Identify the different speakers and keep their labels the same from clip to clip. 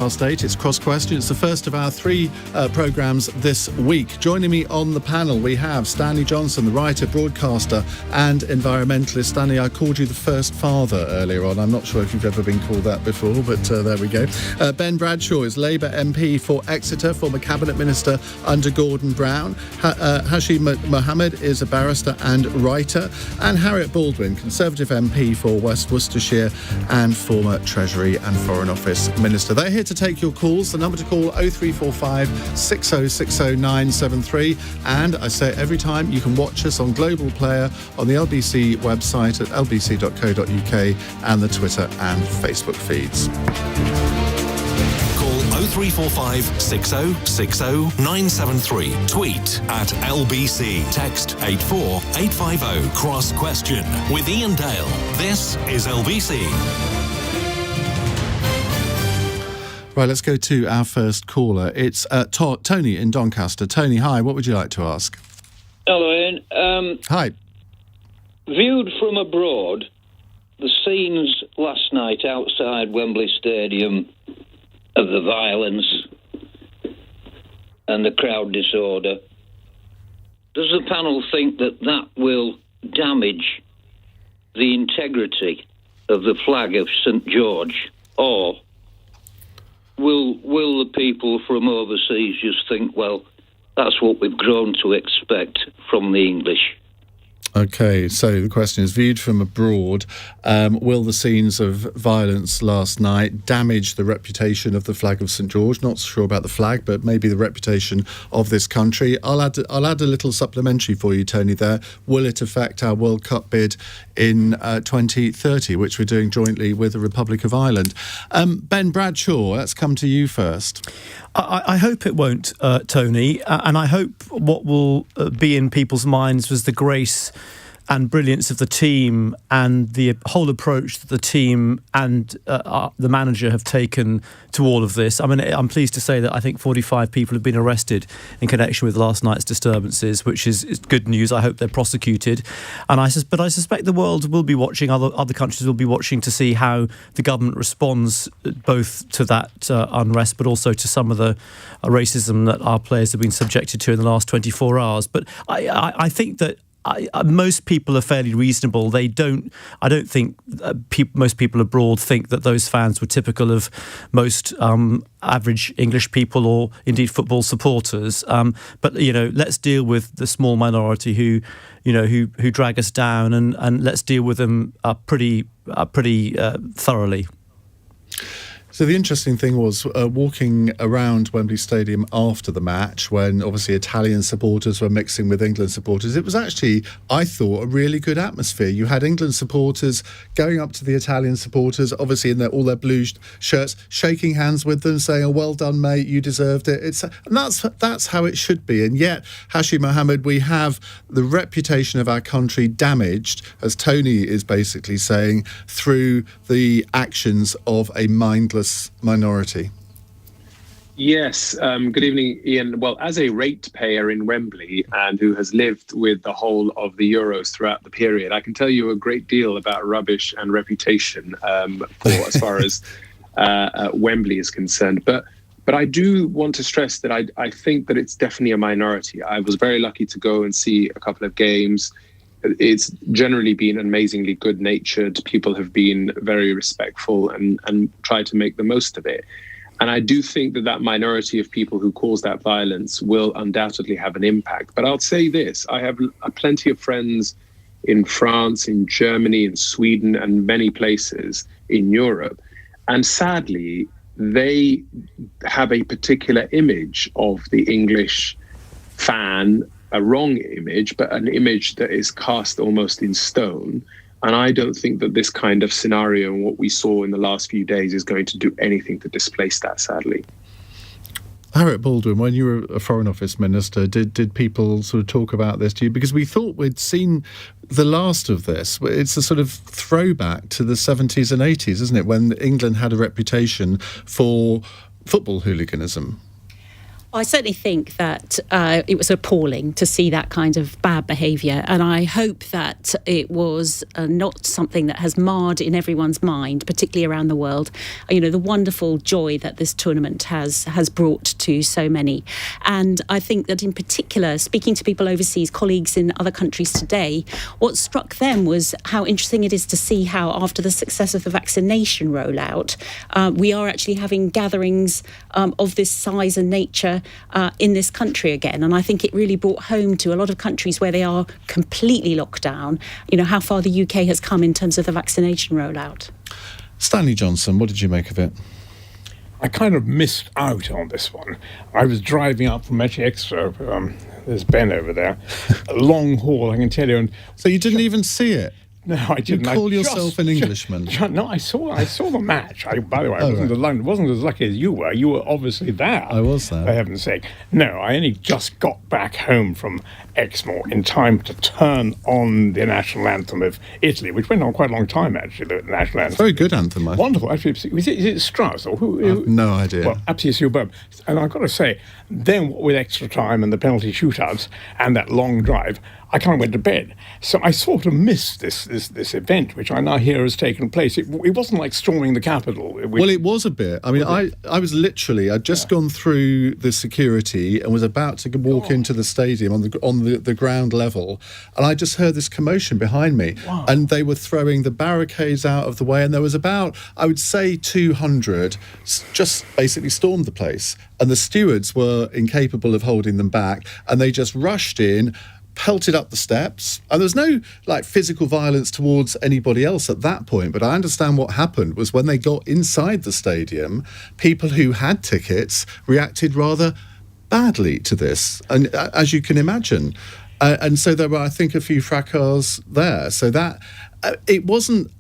Speaker 1: 8:30. It's Cross Question. It's the first of our three programmes this week. Joining me on the panel, we have Stanley Johnson, the writer, broadcaster and environmentalist. Stanley, I called you the first father earlier on. I'm not sure if you've ever been called that before, but there we go. Ben Bradshaw is Labour MP for Exeter, former Cabinet Minister under Gordon Brown. Hashi Mohamed is a barrister and writer. And Harriett Baldwin, Conservative MP for West Worcestershire and former Treasury and Foreign Office Minister. They're here to take your calls. The number to call 0345 6060 973. And I say it every time, you can watch us on Global Player on the LBC website at lbc.co.uk and the Twitter and Facebook feeds.
Speaker 2: 0345 6060 973. Tweet at LBC. Text 84850. Cross Question with Iain Dale. This is LBC.
Speaker 1: Right, let's go to our first caller. It's Tony in Doncaster. Tony, hi, what would you like to ask?
Speaker 3: Hello, Ian.
Speaker 1: Hi.
Speaker 3: Viewed from abroad, the scenes last night outside Wembley Stadium of the violence and the crowd disorder, does the panel think that that will damage the integrity of the flag of St George, or will the people from overseas just think, well, that's what we've grown to expect from the English?
Speaker 1: Okay, so the question is, viewed from abroad, will the scenes of violence last night damage the reputation of the flag of St George? Not sure about the flag, but maybe the reputation of this country. I'll add a little supplementary for you, Tony, there. Will it affect our World Cup bid in 2030, which we're doing jointly with the Republic of Ireland? Ben Bradshaw, let's come to you first.
Speaker 4: I hope it won't, Tony, and I hope what will be in people's minds was the grace and brilliance of the team and the whole approach that the team and the manager have taken to all of this. I mean, I'm pleased to say that I think 45 people have been arrested in connection with last night's disturbances, which is good news. I hope they're prosecuted. And I suspect the world will be watching, other countries will be watching to see how the government responds both to that unrest, but also to some of the racism that our players have been subjected to in the last 24 hours. But I think that most people are fairly reasonable. I don't think most people abroad think that those fans were typical of most average English people or indeed football supporters. But let's deal with the small minority who drag us down, and let's deal with them pretty thoroughly.
Speaker 1: So the interesting thing was walking around Wembley Stadium after the match, when obviously Italian supporters were mixing with England supporters. It was actually, I thought, a really good atmosphere. You had England supporters going up to the Italian supporters, obviously in all their blue shirts, shaking hands with them, saying, "Oh, well done, mate, you deserved it." And that's how it should be. And yet, Hashi Mohamed, we have the reputation of our country damaged, as Tony is basically saying, through the actions of a mindless minority.
Speaker 5: Yes, good evening, Ian. Well, as a ratepayer in Wembley and who has lived with the whole of the Euros throughout the period, I can tell you a great deal about rubbish and reputation as far as Wembley is concerned. But I do want to stress that I think that it's definitely a minority. I was very lucky to go and see a couple of games. It's generally been amazingly good-natured. People have been very respectful and tried to make the most of it. And I do think that minority of people who cause that violence will undoubtedly have an impact. But I'll say this, I have plenty of friends in France, in Germany, in Sweden, and many places in Europe. And sadly, they have a particular image of the English fan, a wrong image, but an image that is cast almost in stone. And I don't think that this kind of scenario and what we saw in the last few days is going to do anything to displace that, sadly.
Speaker 1: Harriett Baldwin, when you were a Foreign Office Minister, did people sort of talk about this to you? Because we thought we'd seen the last of this. It's a sort of throwback to the 70s and 80s, isn't it, when England had a reputation for football hooliganism?
Speaker 6: I certainly think that it was appalling to see that kind of bad behaviour, and I hope that it was not something that has marred in everyone's mind, particularly around the world, the wonderful joy that this tournament has brought to so many. And I think that in particular, speaking to people overseas, colleagues in other countries today, what struck them was how interesting it is to see how after the success of the vaccination rollout, we are actually having gatherings of this size and nature in this country again. And I think it really brought home to a lot of countries where they are completely locked down, how far the UK has come in terms of the vaccination rollout.
Speaker 1: Stanley Johnson, what did you make of it?
Speaker 7: I kind of missed out on this one. I was driving up from Exeter. There's Ben over there. A long haul, I can tell you. And
Speaker 1: so you didn't even see it?
Speaker 7: No, I didn't.
Speaker 1: You call yourself an Englishman?
Speaker 7: No, I saw the match. By the way, I wasn't as lucky as you were. You were obviously there.
Speaker 1: I was there.
Speaker 7: For heaven's sake. No, I only just got back home from Exmoor in time to turn on the national anthem of Italy, which went on quite a long time, actually, the national anthem.
Speaker 1: Very good anthem, I think.
Speaker 7: Wonderful. Actually, is it Strauss? Or who?
Speaker 1: I have no idea.
Speaker 7: Well, absolutely superb. And I've got to say, then with extra time and the penalty shootouts and that long drive, I kind of went to bed. So I sort of missed this event, which I now hear has taken place. It wasn't like storming the Capitol.
Speaker 1: Well, it was a bit. I mean, I was literally, I'd just gone through the security and was about to walk into the stadium on the ground level, and I just heard this commotion behind me.
Speaker 7: Wow.
Speaker 1: And they were throwing the barricades out of the way, and there was about, I would say, 200 just basically stormed the place, and the stewards were incapable of holding them back, and they just rushed in, pelted up the steps, and there was no physical violence towards anybody else at that point. But I understand what happened was when they got inside the stadium, people who had tickets reacted rather badly to this, and as you can imagine, and so there were, I think, a few fracas there. So that it wasn't.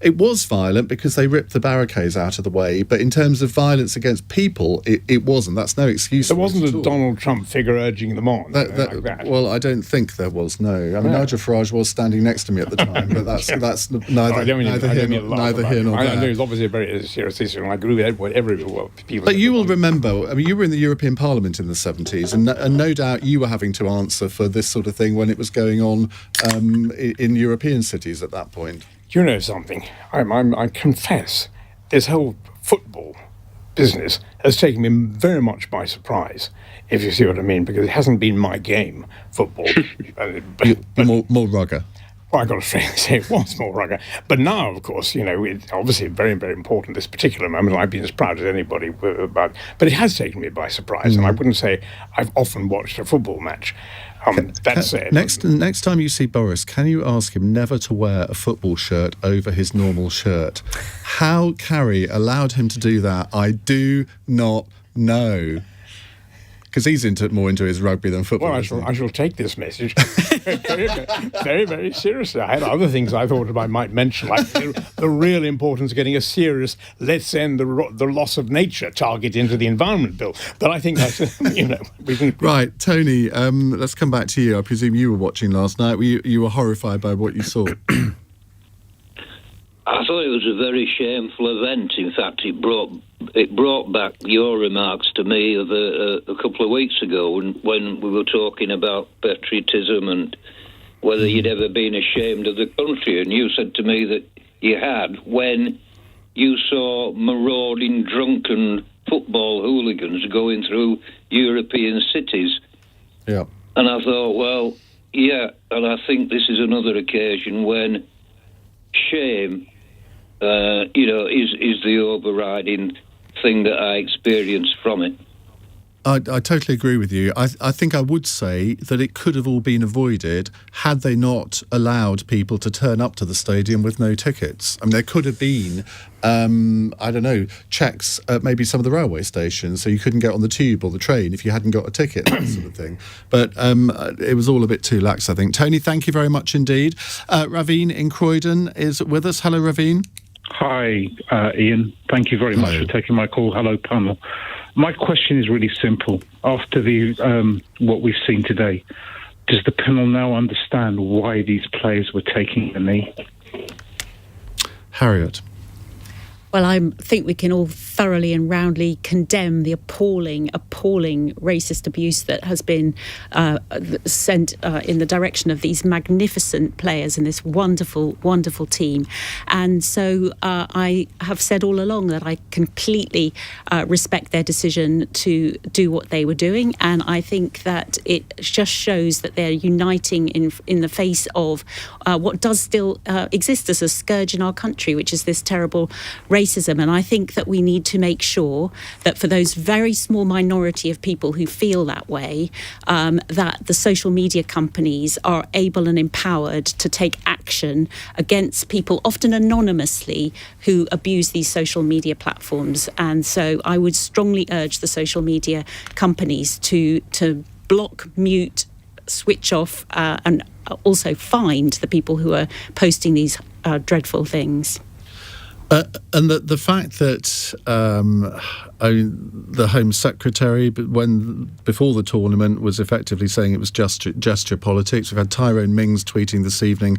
Speaker 1: It was violent because they ripped the barricades out of the way, but in terms of violence against people, it wasn't. That's no excuse.
Speaker 7: There wasn't a Donald Trump figure urging them on. Like that.
Speaker 1: Well, I don't think there was. No, I mean, Nigel Farage was standing next to me at the time, but that's neither here nor there.
Speaker 7: I know it's obviously a very serious issue, and I agree with whatever people.
Speaker 1: But you will remember. I mean, you were in the European Parliament in the 70s, and no doubt you were having to answer for this sort of thing when it was going on in European cities at that point.
Speaker 7: You know something? I confess, this whole football business has taken me very much by surprise, if you see what I mean, because it hasn't been my game, football.
Speaker 1: More rugger.
Speaker 7: Well, I've got to say it was more rugger. But now, of course, it's obviously very, very important, this particular moment. I've been as proud as anybody about it. But it has taken me by surprise, and I wouldn't say I've often watched a football match. That said,
Speaker 1: next time you see Boris, can you ask him never to wear a football shirt over his normal shirt? How Carrie allowed him to do that, I do not know. Because he's more into his rugby than football.
Speaker 7: Well, I shall take this message very, very, very seriously. I had other things I thought I might mention, like the real importance of getting a serious "let's end the loss of nature" target into the Environment Bill. But I think that's we can.
Speaker 1: Right, Tony. Let's come back to you. I presume you were watching last night. You were horrified by what you saw.
Speaker 3: I thought it was a very shameful event. In fact, it brought back your remarks to me of a couple of weeks ago when we were talking about patriotism and whether you'd ever been ashamed of the country. And you said to me that you had when you saw marauding, drunken football hooligans going through European cities.
Speaker 1: Yeah.
Speaker 3: And I thought, well, yeah, and I think this is another occasion when shame is the overriding thing that I experienced from it.
Speaker 1: I totally agree with you. I think I would say that it could have all been avoided had they not allowed people to turn up to the stadium with no tickets. I mean, there could have been, checks at maybe some of the railway stations so you couldn't get on the tube or the train if you hadn't got a ticket, that sort of thing. But it was all a bit too lax, I think. Tony, thank you very much indeed. Raveen in Croydon is with us. Hello, Raveen.
Speaker 8: Hi, Ian. Thank you very much for taking my call. Hello, panel. My question is really simple. After what we've seen today, does the panel now understand why these players were taking the knee?
Speaker 1: Harriett.
Speaker 6: Well, I think we can all thoroughly and roundly condemn the appalling racist abuse that has been sent in the direction of these magnificent players and this wonderful, wonderful team. And so I have said all along that I completely respect their decision to do what they were doing. And I think that it just shows that they're uniting in the face of what does still exist as a scourge in our country, which is this terrible racism. And I think that we need to make sure that for those very small minority of people who feel that way, that the social media companies are able and empowered to take action against people, often anonymously, who abuse these social media platforms. And so I would strongly urge the social media companies to block, mute, switch off, and also find the people who are posting these dreadful things.
Speaker 1: And the fact that the Home Secretary, before the tournament, was effectively saying it was gesture politics. We've had Tyrone Mings tweeting this evening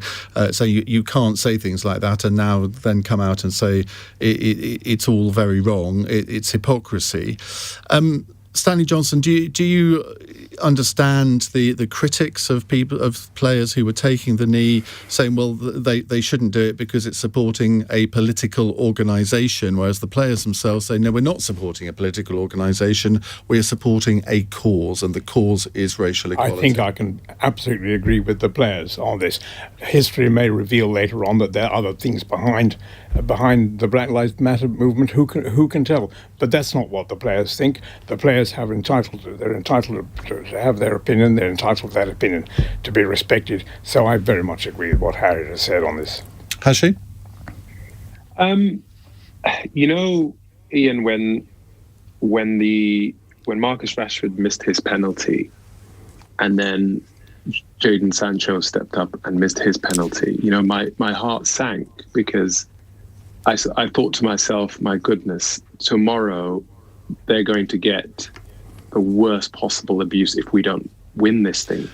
Speaker 1: saying you can't say things like that, and now then come out and say it's all very wrong. It's hypocrisy. Stanley Johnson, do you understand the critics of players who were taking the knee, saying, well, they shouldn't do it because it's supporting a political organisation, whereas the players themselves say, no, we're not supporting a political organisation, we are supporting a cause, and the cause is racial equality?
Speaker 7: I think I can absolutely agree with the players on this. History may reveal later on that there are other things behind the Black Lives Matter movement. Who can tell? But that's not what the players think. The players they're entitled to have their opinion. They're entitled to that opinion to be respected. So I very much agree with what Harriett has said on this.
Speaker 1: Hashi?
Speaker 5: Ian, when Marcus Rashford missed his penalty, and then Jadon Sancho stepped up and missed his penalty, my heart sank, because I thought to myself, my goodness, tomorrow they're going to get the worst possible abuse if we don't win this thing.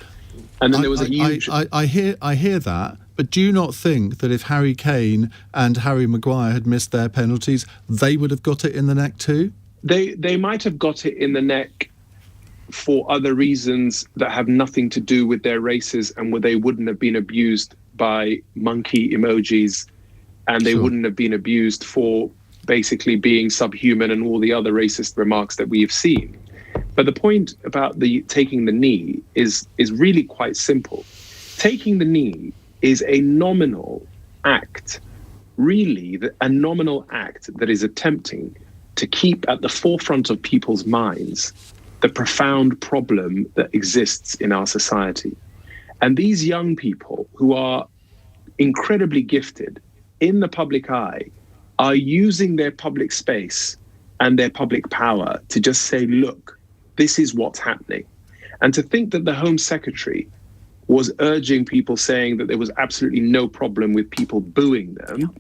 Speaker 5: And then there was a huge...
Speaker 1: I hear that, but do you not think that if Harry Kane and Harry Maguire had missed their penalties, they would have got it in the neck too?
Speaker 5: They might have got it in the neck for other reasons that have nothing to do with their races, and where they wouldn't have been abused by monkey emojis, and they wouldn't have been abused for basically being subhuman and all the other racist remarks that we have seen. But the point about taking the knee is really quite simple. Taking the knee is a nominal act, really a nominal act that is attempting to keep at the forefront of people's minds the profound problem that exists in our society. And these young people, who are incredibly gifted in the public eye, are using their public space and their public power to just say, look, this is what's happening. And to think that the Home Secretary was urging people, saying that there was absolutely no problem with people booing them,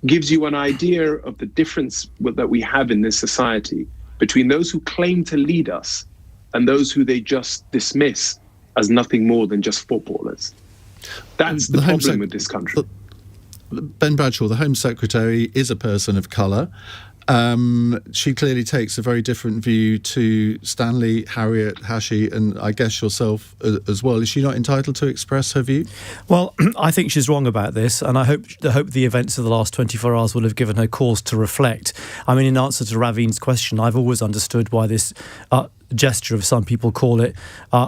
Speaker 5: gives you an idea of the difference that we have in this society between those who claim to lead us and those who they just dismiss as nothing more than just footballers. That's the problem with this country.
Speaker 1: Ben Bradshaw, the Home Secretary, is a person of colour. She clearly takes a very different view to Stanley, Harriett, Hashi, and I guess yourself as well. Is she not entitled to express her view?
Speaker 4: Well, I think she's wrong about this, and I hope the events of the last 24 hours will have given her cause to reflect. I mean, in answer to Raveen's question, I've always understood why this gesture, of some people call it,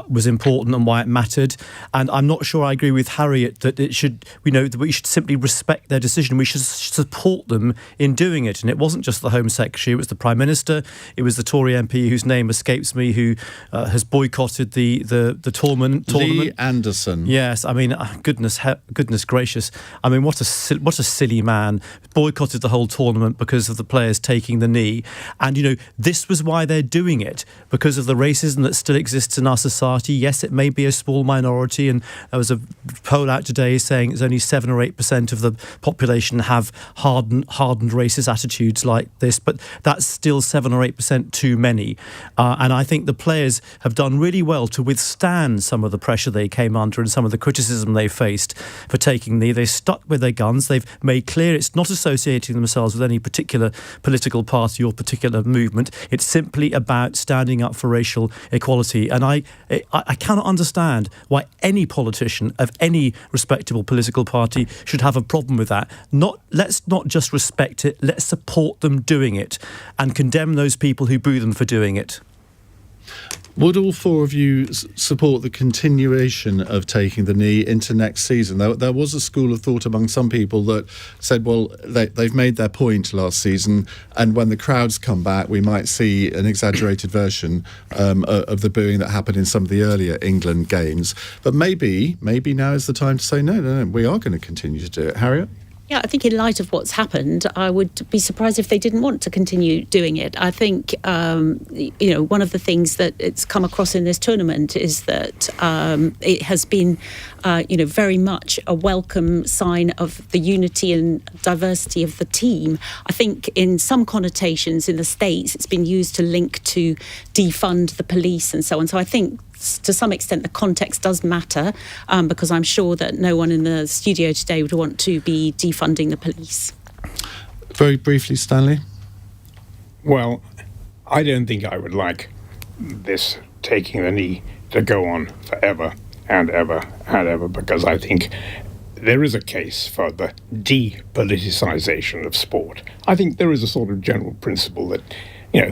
Speaker 4: was important and why it mattered. And I'm not sure I agree with Harriett that that we should simply respect their decision. We should support them in doing it. And it wasn't just the Home Secretary, it was the Prime Minister, it was the Tory MP whose name escapes me, who has boycotted the tournament.
Speaker 1: Lee Anderson.
Speaker 4: Yes, I mean, goodness gracious. I mean, what a silly man. Boycotted the whole tournament because of the players taking the knee. And, this was why they're doing it, because because of the racism that still exists in our society. Yes, it may be a small minority, and there was a poll out today saying it's only 7 or 8% of the population have hardened racist attitudes like this, but that's still 7 or 8% too many. And I think the players have done really well to withstand some of the pressure they came under and some of the criticism they faced for taking the. They stuck with their guns. They've made clear it's not associating themselves with any particular political party or particular movement. It's simply about standing up for racial equality. And I cannot understand why any politician of any respectable political party should have a problem with that. Let's not just respect it, let's support them doing it and condemn those people who boo them for doing it.
Speaker 1: Would all four of you support the continuation of taking the knee into next season? There was a school of thought among some people that said, well, they've made their point last season, and when the crowds come back, we might see an exaggerated version of the booing that happened in some of the earlier England games. But maybe now is the time to say, no, we are going to continue to do it. Harriett?
Speaker 6: Yeah, I think in light of what's happened, I would be surprised if they didn't want to continue doing it. I think, one of the things that it's come across in this tournament is that it has been, very much a welcome sign of the unity and diversity of the team. I think in some connotations in the States, it's been used to link to defund the police and so on. So I think to some extent the context does matter, because I'm sure that no one in the studio today would want to be defunding the police.
Speaker 1: Very briefly, Stanley.
Speaker 7: Well, I don't think I would like this taking the knee to go on forever and ever and ever, because I think there is a case for the depoliticisation of sport. I think there is a sort of general principle that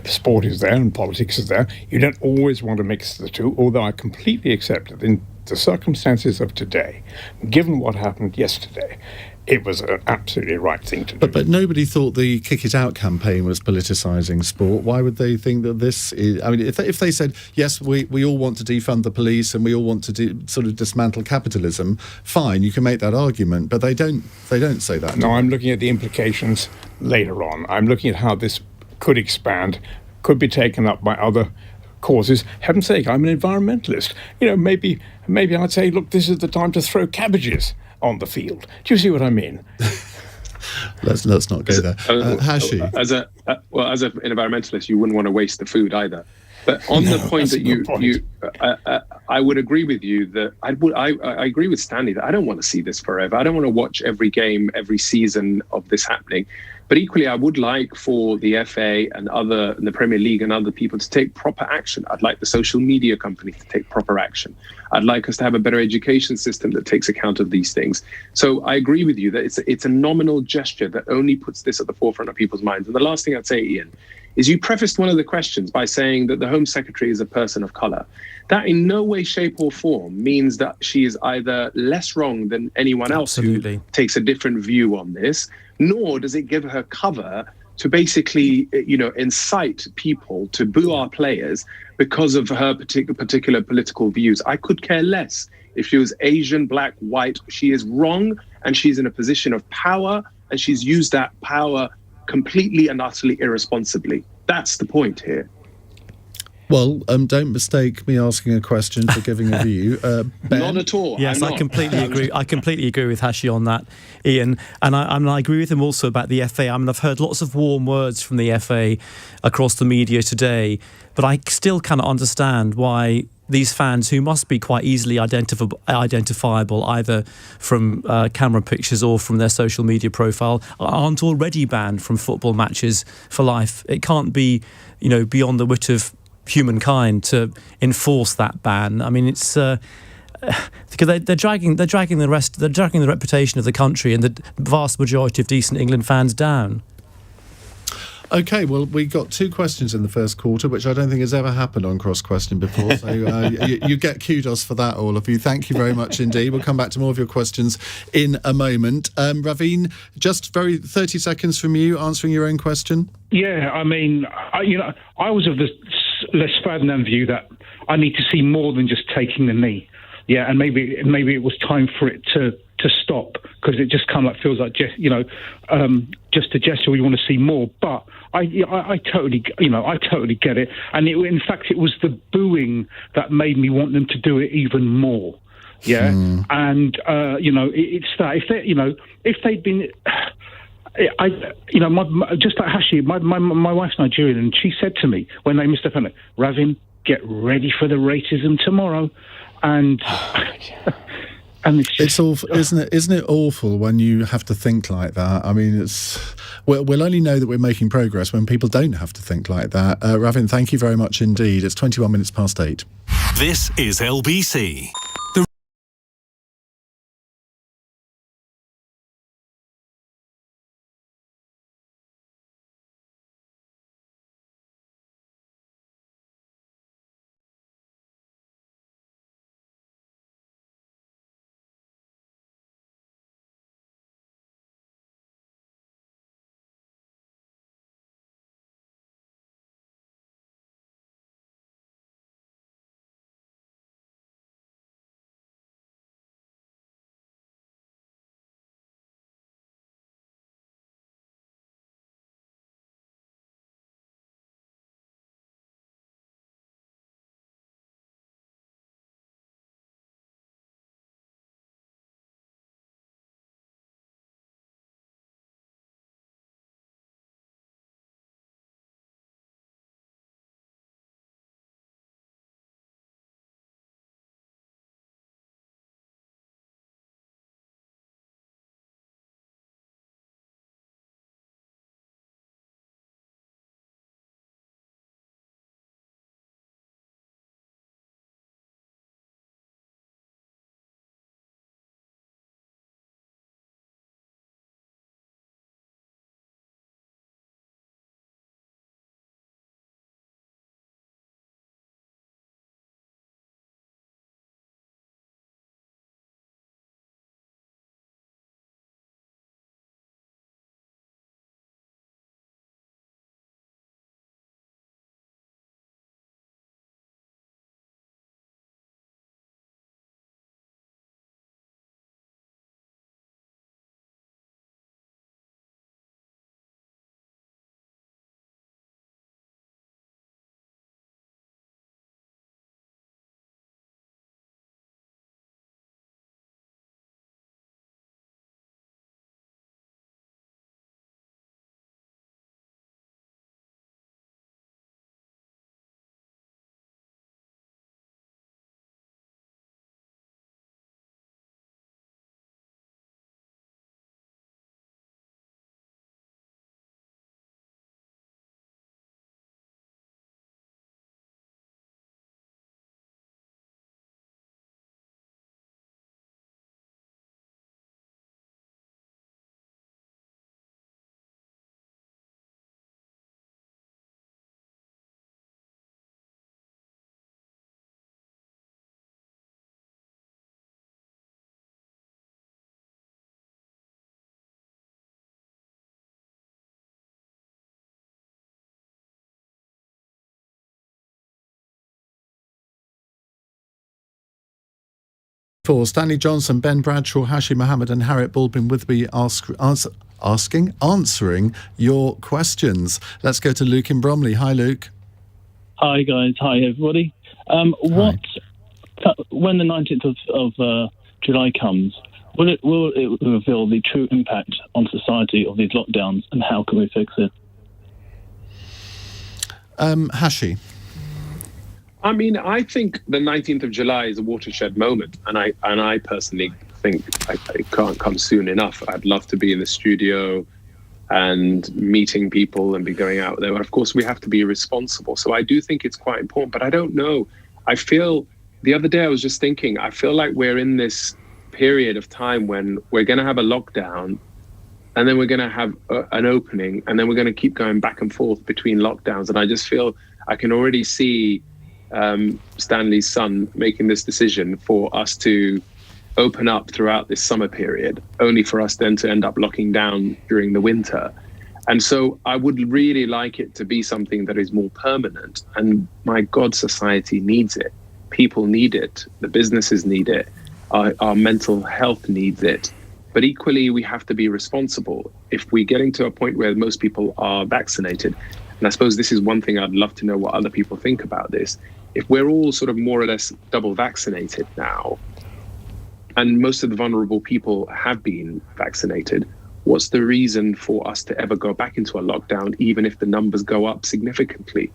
Speaker 7: sport is there and politics is there. You don't always want to mix the two, although I completely accept that in the circumstances of today, given what happened yesterday, it was an absolutely right thing to do.
Speaker 1: But nobody thought the Kick It Out campaign was politicising sport. Why would they think that this is... I mean, if they said, yes, we all want to defund the police and we all want to sort of dismantle capitalism, fine, you can make that argument, but they don't say that.
Speaker 7: No, I'm looking at the implications later on. I'm looking at how this could expand, could be taken up by other causes. Heaven's sake, I'm an environmentalist. Maybe I'd say, look, this is the time to throw cabbages on the field. Do you see what I mean?
Speaker 1: Let's not go there. Hashi.
Speaker 5: As an environmentalist, you wouldn't want to waste the food either. But on the point that I would agree with you that I agree with Stanley that I don't want to see this forever. I don't want to watch every game, every season of this happening. But equally, I would like for the FA and the Premier League and other people to take proper action. I'd like the social media companies to take proper action. I'd like us to have a better education system that takes account of these things. So I agree with you that it's a nominal gesture that only puts this at the forefront of people's minds. And the last thing I'd say, Iain, is you prefaced one of the questions by saying that the Home Secretary is a person of colour. That in no way, shape or form means that she is either less wrong than anyone else who takes a different view on this, nor does it give her cover to basically, incite people to boo our players because of her particular political views. I could care less if she was Asian, black, white. She is wrong, and she's in a position of power, and she's used that power completely and utterly irresponsibly. That's the point here.
Speaker 1: Well, don't mistake me asking a question for giving a view. Ben?
Speaker 5: Not at all.
Speaker 4: Yes, I completely agree. I completely agree with Hashi on that, Iain. And I agree with him also about the FA. I mean, I've heard lots of warm words from the FA across the media today, but I still cannot understand why these fans, who must be quite easily identifiable either from camera pictures or from their social media profile, aren't already banned from football matches for life. It can't be, beyond the wit of humankind to enforce that ban. I mean, it's because they're dragging the reputation of the country and the vast majority of decent England fans down.
Speaker 1: Okay, well, we got 2 questions in the first quarter, which I don't think has ever happened on Cross Question before. So you get kudos for that, all of you. Thank you very much indeed. We'll come back to more of your questions in a moment. Raveen, just 30 seconds from you answering your own question.
Speaker 8: Yeah, I mean, I was of the Les Ferdinand view that I need to see more than just taking the knee. Yeah, and maybe it was time for it to to stop, because it just kind of feels like just a gesture. We want to see more, but I totally get it. And in fact, it was the booing that made me want them to do it even more. Yeah, and it's that if they'd been. Just like Hashi, my wife's Nigerian, and she said to me when they missed the penalty, Ravin, get ready for the racism tomorrow, and and
Speaker 1: it's awful, isn't it? Isn't it awful when you have to think like that? I mean, we'll only know that we're making progress when people don't have to think like that. Ravin, thank you very much indeed. It's 21 minutes past 8.
Speaker 2: This is LBC.
Speaker 1: For Stanley Johnson, Ben Bradshaw, Hashi Mohamed and Harriett Baldwin with me answering your questions. Let's go to Luke in Bromley. Hi, Luke.
Speaker 9: Hi, guys. Hi, everybody. When the 19th of July comes, will it reveal the true impact on society of these lockdowns, and how can we fix it?
Speaker 1: Hashi.
Speaker 5: I mean, I think the 19th of July is a watershed moment, and I personally think it can't come soon enough. I'd love to be in the studio and meeting people and be going out there. But of course, we have to be responsible. So I do think it's quite important, but I don't know. I feel, the other day I was just thinking, I feel like we're in this period of time when we're going to have a lockdown, and then we're going to have an opening, and then we're going to keep going back and forth between lockdowns. And I just feel I can already see Stanley's son making this decision for us to open up throughout this summer period, only for us then to end up locking down during the winter. And so I would really like it to be something that is more permanent. And my God, society needs it. People need it. The businesses need it. our mental health needs it. But equally, we have to be responsible. If we're getting to a point where most people are vaccinated, and I suppose this is one thing I'd love to know what other people think about this, if we're all sort of more or less double vaccinated now, and most of the vulnerable people have been vaccinated, what's the reason for us to ever go back into a lockdown, even if the numbers go up significantly?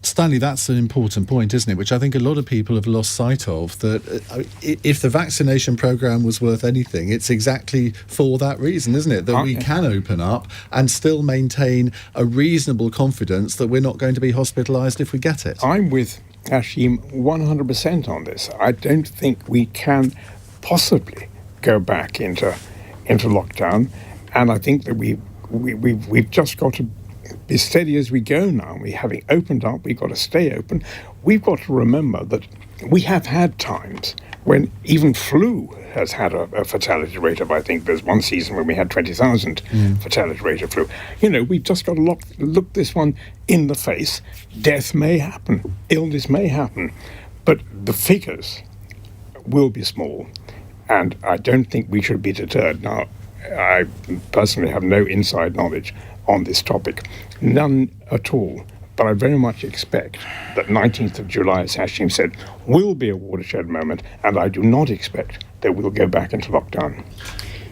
Speaker 1: Stanley, that's an important point, isn't it? Which I think a lot of people have lost sight of, that if the vaccination programme was worth anything, it's exactly for that reason, isn't it? That we can open up and still maintain a reasonable confidence that we're not going to be hospitalised if we get it.
Speaker 7: I'm with Hashi 100% on this. I don't think we can possibly go back into lockdown, and I think that we've just got to be steady as we go now. We having opened up, we've got to stay open. We've got to remember that we have had times when even flu has had a fatality rate of, I think there's one season when we had 20,000 fatality rate of flu. You know, we've just got to look this one in the face. Death may happen, illness may happen, but the figures will be small, and I don't think we should be deterred. Now, I personally have no inside knowledge on this topic, none at all. But I very much expect that 19th of July, as Hashim said, will be a watershed moment, and I do not expect that we'll go back into lockdown.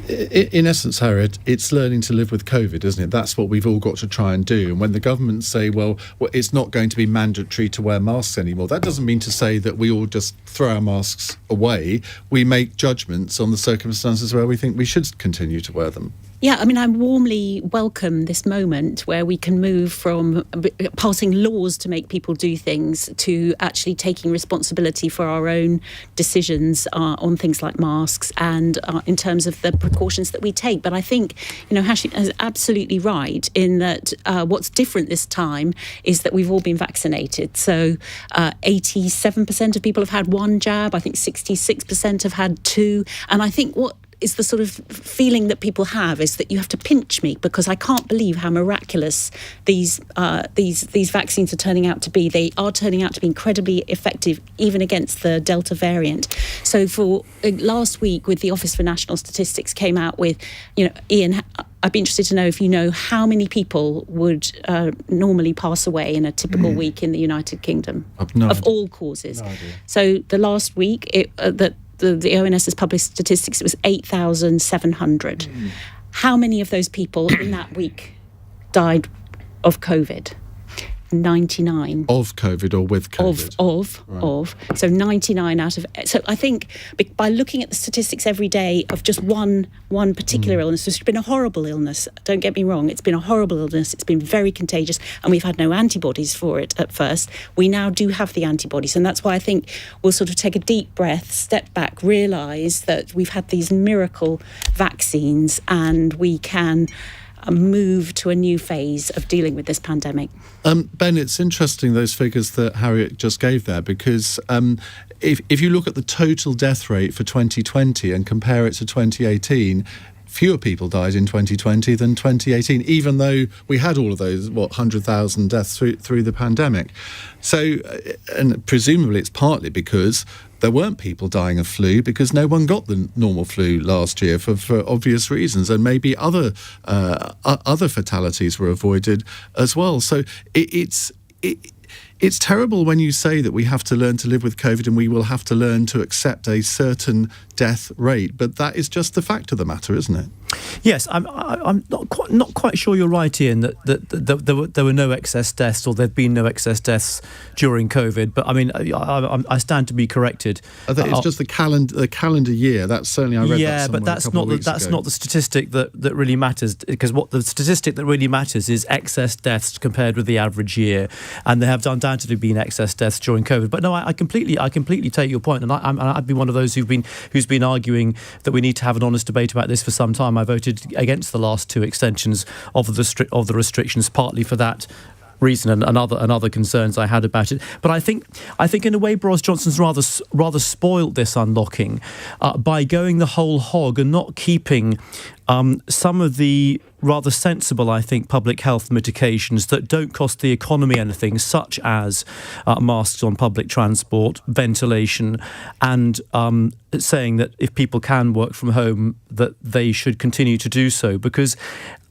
Speaker 1: In essence, Harriett, it's learning to live with COVID, isn't it? That's what we've all got to try and do. And when the government say, well, it's not going to be mandatory to wear masks anymore, that doesn't mean to say that we all just throw our masks away. We make judgments on the circumstances where we think we should continue to wear them.
Speaker 6: Yeah, I mean, I warmly welcome this moment where we can move from passing laws to make people do things to actually taking responsibility for our own decisions on things like masks and in terms of the precautions that we take. But I think, Hashi is absolutely right in that what's different this time is that we've all been vaccinated. So 87% of people have had one jab. I think 66% have had two. And I think what is the sort of feeling that people have is that you have to pinch me because I can't believe how miraculous these vaccines are turning out to be. They are turning out to be incredibly effective, even against the Delta variant. So for last week, with the Office for National Statistics came out with, Iain, I'd be interested to know if you know how many people would normally pass away in a typical week in the United Kingdom of all causes. No idea. So the last week, the ONS has published statistics, it was 8,700. How many of those people in that week died of COVID? 99.
Speaker 1: Of COVID or with COVID?
Speaker 6: Of. So 99 out of... So I think by looking at the statistics every day of just one particular illness, it's been a horrible illness, don't get me wrong, it's been a horrible illness, it's been very contagious, and we've had no antibodies for it at first. We now do have the antibodies, and that's why I think we'll sort of take a deep breath, step back, realise that we've had these miracle vaccines and we can move to a new phase of dealing with this pandemic.
Speaker 1: Ben, it's interesting, those figures that Harriett just gave there, because if you look at the total death rate for 2020 and compare it to 2018, fewer people died in 2020 than 2018, even though we had all of those, 100,000 deaths through the pandemic. So, and presumably it's partly because there weren't people dying of flu because no one got the normal flu last year for obvious reasons, and maybe other fatalities were avoided as well. So it's terrible when you say that we have to learn to live with COVID and we will have to learn to accept a certain death rate, but that is just the fact of the matter, isn't it?
Speaker 4: Yes, I'm not quite sure you're right, Iain, that there were no excess deaths or there've been no excess deaths during COVID. But I mean, I stand to be corrected.
Speaker 1: It's just the calendar year. That's certainly I read.
Speaker 4: Yeah, but that's not the statistic that really matters, because what the statistic that really matters is excess deaths compared with the average year, and there have undoubtedly been excess deaths during COVID. But no, I completely take your point, and I've been one of those who's been arguing that we need to have an honest debate about this for some time. I voted against the last two extensions of the restrictions, partly for that reason and other concerns I had about it. But I think in a way Boris Johnson's rather spoilt this unlocking by going the whole hog and not keeping some of the rather sensible, I think, public health mitigations that don't cost the economy anything, such as masks on public transport, ventilation, and saying that if people can work from home, that they should continue to do so. Because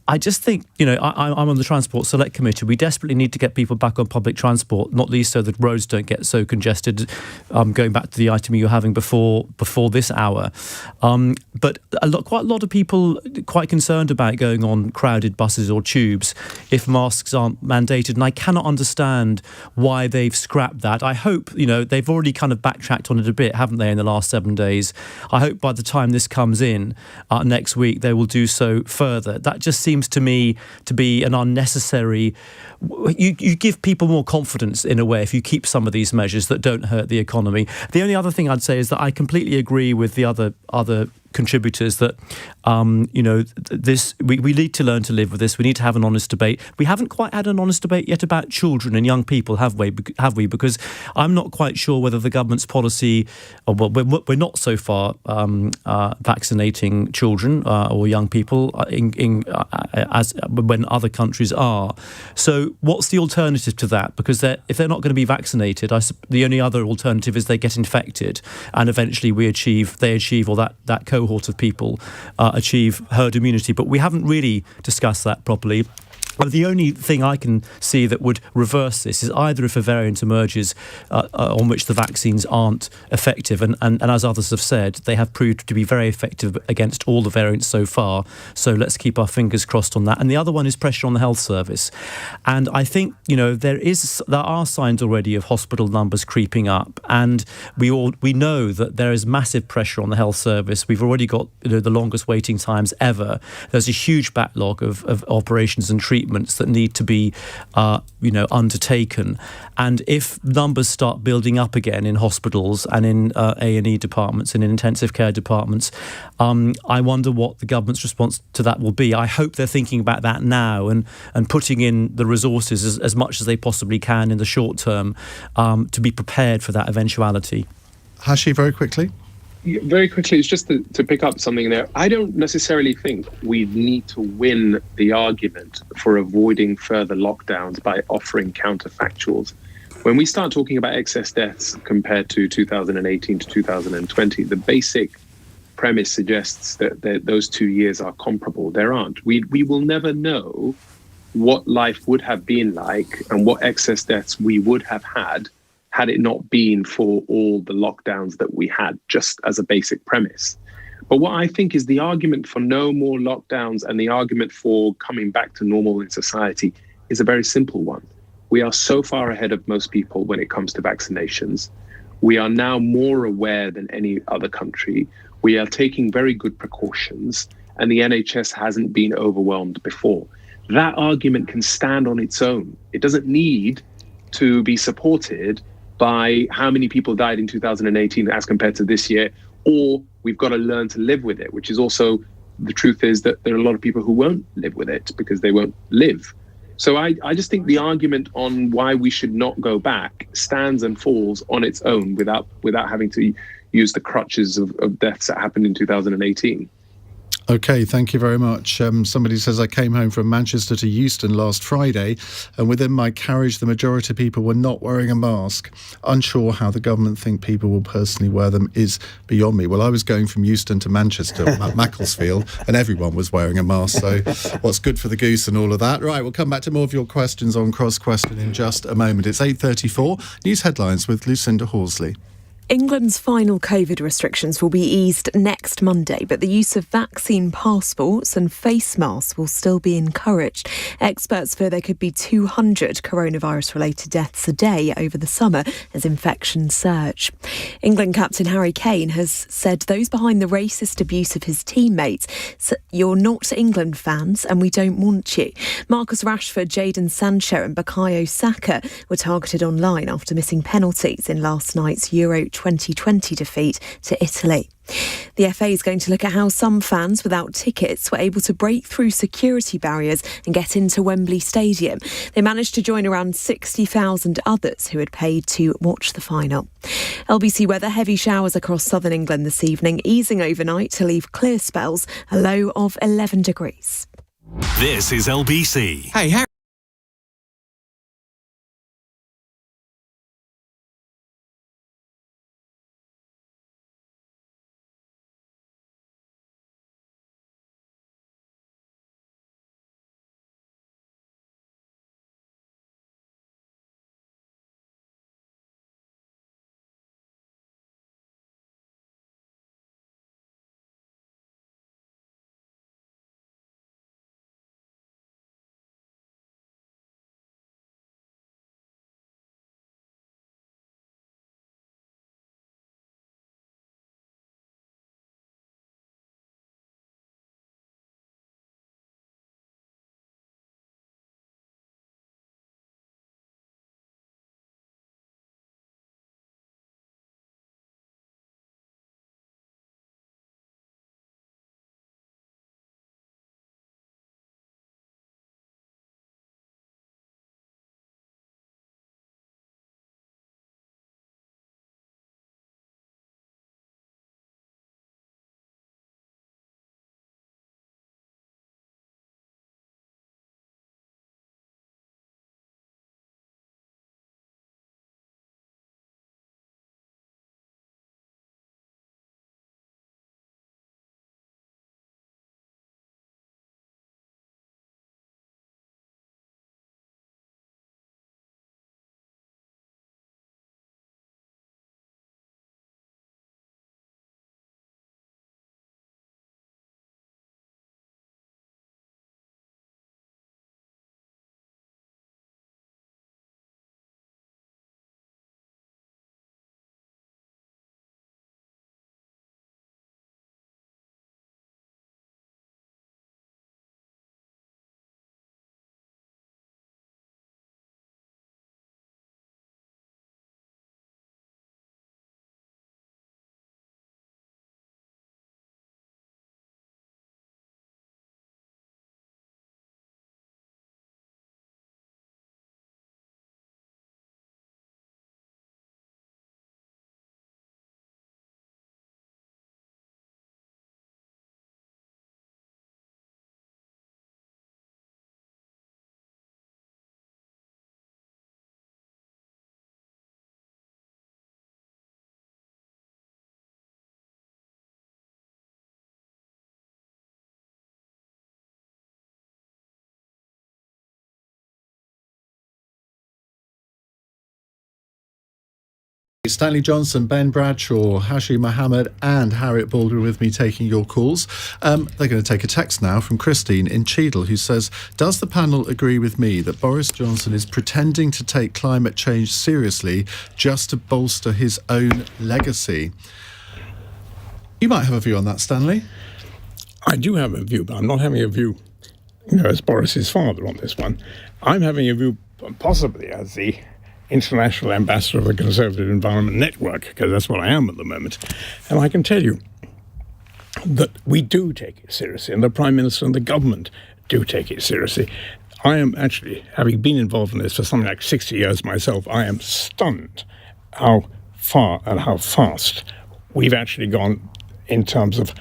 Speaker 4: I just think, I'm on the Transport Select Committee. We desperately need to get people back on public transport, not least so that roads don't get so congested, going back to the item you were having before this hour. But quite a lot of people quite concerned about going on crowded buses or tubes if masks aren't mandated. And I cannot understand why they've scrapped that. I hope, they've already kind of backtracked on it a bit, haven't they, in the last 7 days. I hope by the time this comes in next week, they will do so further. That just seems to me to be an unnecessary. You give people more confidence in a way if you keep some of these measures that don't hurt the economy. The only other thing I'd say is that I completely agree with the other contributors that we need to learn to live with this. We need to have an honest debate. We haven't quite had an honest debate yet about children and young people, have we? Because I'm not quite sure whether the government's policy, we're not so far vaccinating children or young people as when other countries are. So what's the alternative to that? Because if they're not going to be vaccinated, the only other alternative is they get infected, and eventually they achieve, or that cohort of people achieve herd immunity. But we haven't really discussed that properly. The only thing I can see that would reverse this is either if a variant emerges on which the vaccines aren't effective, and as others have said, they have proved to be very effective against all the variants so far, so let's keep our fingers crossed on that. And the other one is pressure on the health service. And I think, there are signs already of hospital numbers creeping up, and we know that there is massive pressure on the health service. We've already got the longest waiting times ever. There's a huge backlog of operations and treatments that need to be undertaken, and if numbers start building up again in hospitals and in A&E departments and in intensive care departments, I wonder what the government's response to that will be. I hope they're thinking about that now and putting in the resources as much as they possibly can in the short term to be prepared for that eventuality.
Speaker 1: Hashi, very quickly.
Speaker 5: Very quickly, it's just to pick up something there. I don't necessarily think we need to win the argument for avoiding further lockdowns by offering counterfactuals. When we start talking about excess deaths compared to 2018 to 2020, the basic premise suggests that those 2 years are comparable. There aren't. We will never know what life would have been like and what excess deaths we would have had it not been for all the lockdowns that we had, just as a basic premise. But what I think is the argument for no more lockdowns and the argument for coming back to normal in society is a very simple one. We are so far ahead of most people when it comes to vaccinations. We are now more aware than any other country. We are taking very good precautions, and the NHS hasn't been overwhelmed before. That argument can stand on its own. It doesn't need to be supported by how many people died in 2018 as compared to this year, or we've got to learn to live with it, which is also, the truth is that there are a lot of people who won't live with it because they won't live. So I just think the argument on why we should not go back stands and falls on its own without having to use the crutches of deaths that happened in 2018.
Speaker 1: OK, thank you very much. Somebody says, I came home from Manchester to Euston last Friday, and within my carriage, the majority of people were not wearing a mask. Unsure how the government think people will personally wear them is beyond me. Well, I was going from Euston to Manchester at Macclesfield, and everyone was wearing a mask. So what's good for the goose and all of that? Right, we'll come back to more of your questions on Cross Question in just a moment. It's 8:34. News headlines with Lucinda Horsley.
Speaker 10: England's final COVID restrictions will be eased next Monday, but the use of vaccine passports and face masks will still be encouraged. Experts fear there could be 200 coronavirus-related deaths a day over the summer as infections surge. England captain Harry Kane has said those behind the racist abuse of his teammates, "You're not England fans and we don't want you." Marcus Rashford, Jadon Sancho and Bukayo Saka were targeted online after missing penalties in last night's Euro 2020 defeat to Italy. The FA is going to look at how some fans without tickets were able to break through security barriers and get into Wembley Stadium. They managed to join around 60,000 others who had paid to watch the final. LBC weather, heavy showers across southern England this evening, easing overnight to leave clear spells, a low of 11 degrees.
Speaker 2: This is LBC.
Speaker 11: Hey, Harry.
Speaker 1: Stanley Johnson, Ben Bradshaw, Hashi Mohamed and Harriett Baldwin with me taking your calls. They're going to take a text now from Christine in Cheadle, who says, does the panel agree with me that Boris Johnson is pretending to take climate change seriously just to bolster his own legacy? You might have a view on that, Stanley.
Speaker 7: I do have a view, but I'm not having a view, as Boris's father on this one. I'm having a view possibly as the international ambassador of the Conservative Environment Network, because that's what I am at the moment. And I can tell you that we do take it seriously, and the Prime Minister and the government do take it seriously. I am actually, having been involved in this for something like 60 years myself, I am stunned how far and how fast we've actually gone in terms of